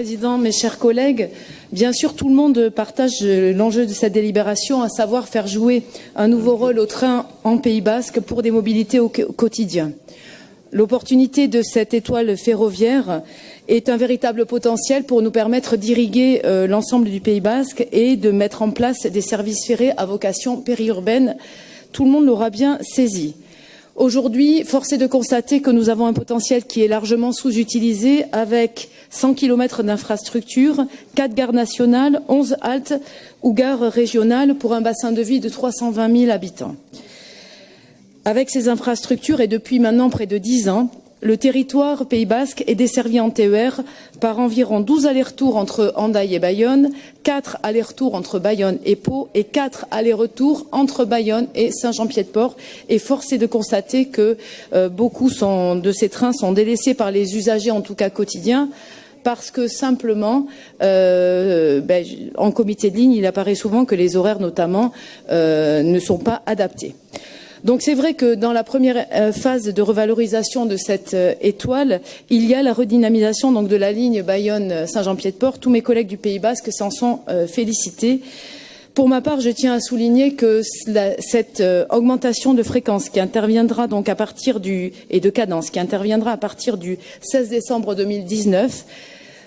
Président, mes chers collègues, bien sûr, tout le monde partage l'enjeu de cette délibération, à savoir faire jouer un nouveau rôle au train en Pays Basque pour des mobilités au quotidien. L'opportunité de cette étoile ferroviaire est un véritable potentiel pour nous permettre d'irriguer l'ensemble du Pays Basque et de mettre en place des services ferrés à vocation périurbaine. Tout le monde l'aura bien saisi. Aujourd'hui, force est de constater que nous avons un potentiel qui est largement sous-utilisé avec 100 km d'infrastructures, 4 gares nationales, 11 haltes ou gares régionales pour un bassin de vie de 320 000 habitants. Avec ces infrastructures et depuis maintenant près de 10 ans, le territoire Pays Basque est desservi en TER par environ 12 allers-retours entre Hendaye et Bayonne, 4 allers-retours entre Bayonne et Pau et 4 allers-retours entre Bayonne et Saint-Jean-Pied-de-Port. Et force est de constater que beaucoup de ces trains sont délaissés par les usagers, en tout cas quotidiens, parce que simplement, en comité de ligne, il apparaît souvent que les horaires notamment ne sont pas adaptés. Donc c'est vrai que dans la première phase de revalorisation de cette étoile, il y a la redynamisation donc de la ligne Bayonne-Saint-Jean-Pied-de-Port. Tous mes collègues du Pays Basque s'en sont félicités. Pour ma part, je tiens à souligner que cette augmentation de fréquence qui interviendra donc à partir et de cadence qui interviendra à partir du 16 décembre 2019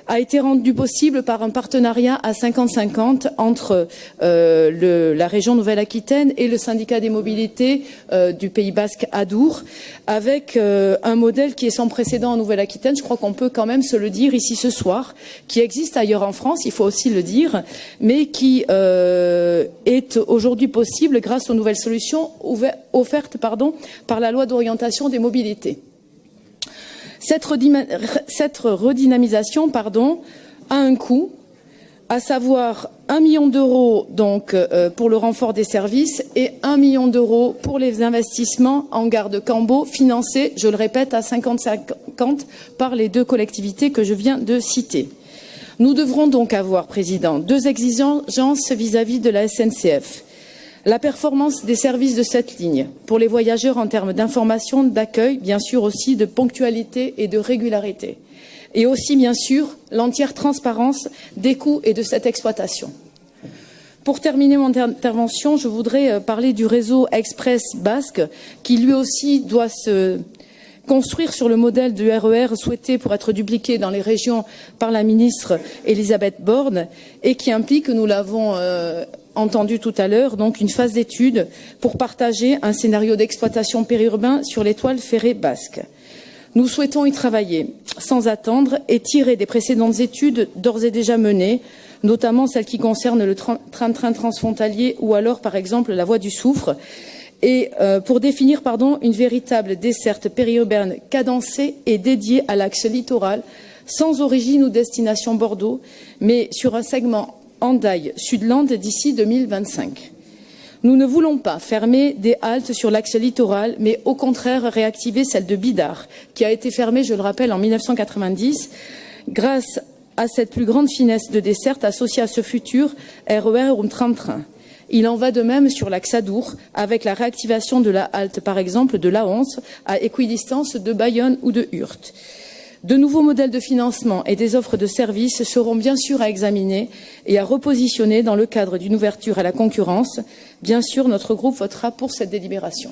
a été rendu possible par un partenariat à 50-50 entre la région Nouvelle-Aquitaine et le syndicat des mobilités du Pays Basque Adour, avec un modèle qui est sans précédent en Nouvelle-Aquitaine. Je crois qu'on peut quand même se le dire ici ce soir, qui existe ailleurs en France, il faut aussi le dire, mais qui est aujourd'hui possible grâce aux nouvelles solutions offertes par la loi d'orientation des mobilités. Cette redynamisation a un coût, à savoir 1 million d'euros donc pour le renfort des services et 1 million d'euros pour les investissements en gare de Cambo, financés, je le répète, à 50-50 par les deux collectivités que je viens de citer. Nous devrons donc avoir, Président, deux exigences vis-à-vis de la SNCF. La performance des services de cette ligne pour les voyageurs en termes d'information, d'accueil, bien sûr aussi de ponctualité et de régularité. Et aussi, bien sûr, l'entière transparence des coûts et de cette exploitation. Pour terminer mon intervention, je voudrais parler du réseau Express Basque qui lui aussi doit se construire sur le modèle du RER souhaité pour être dupliqué dans les régions par la ministre Elisabeth Borne et qui implique, nous l'avons entendu tout à l'heure, donc une phase d'étude pour partager un scénario d'exploitation périurbain sur l'étoile ferrée basque. Nous souhaitons y travailler sans attendre et tirer des précédentes études d'ores et déjà menées, notamment celles qui concernent le train-train transfrontalier ou alors, par exemple, la voie du Soufre, et pour définir une véritable desserte périurbaine cadencée et dédiée à l'axe littoral, sans origine ou destination Bordeaux, mais sur un segment Hendaye-Sudland d'ici 2025. Nous ne voulons pas fermer des haltes sur l'axe littoral, mais au contraire réactiver celle de Bidart, qui a été fermée, je le rappelle, en 1990, grâce à cette plus grande finesse de desserte associée à ce futur RER ou train-train. Il en va de même sur l'axe Adour, avec la réactivation de la halte, par exemple, de la Honse, à équidistance de Bayonne ou de Hurth. De nouveaux modèles de financement et des offres de services seront bien sûr à examiner et à repositionner dans le cadre d'une ouverture à la concurrence. Bien sûr, notre groupe votera pour cette délibération.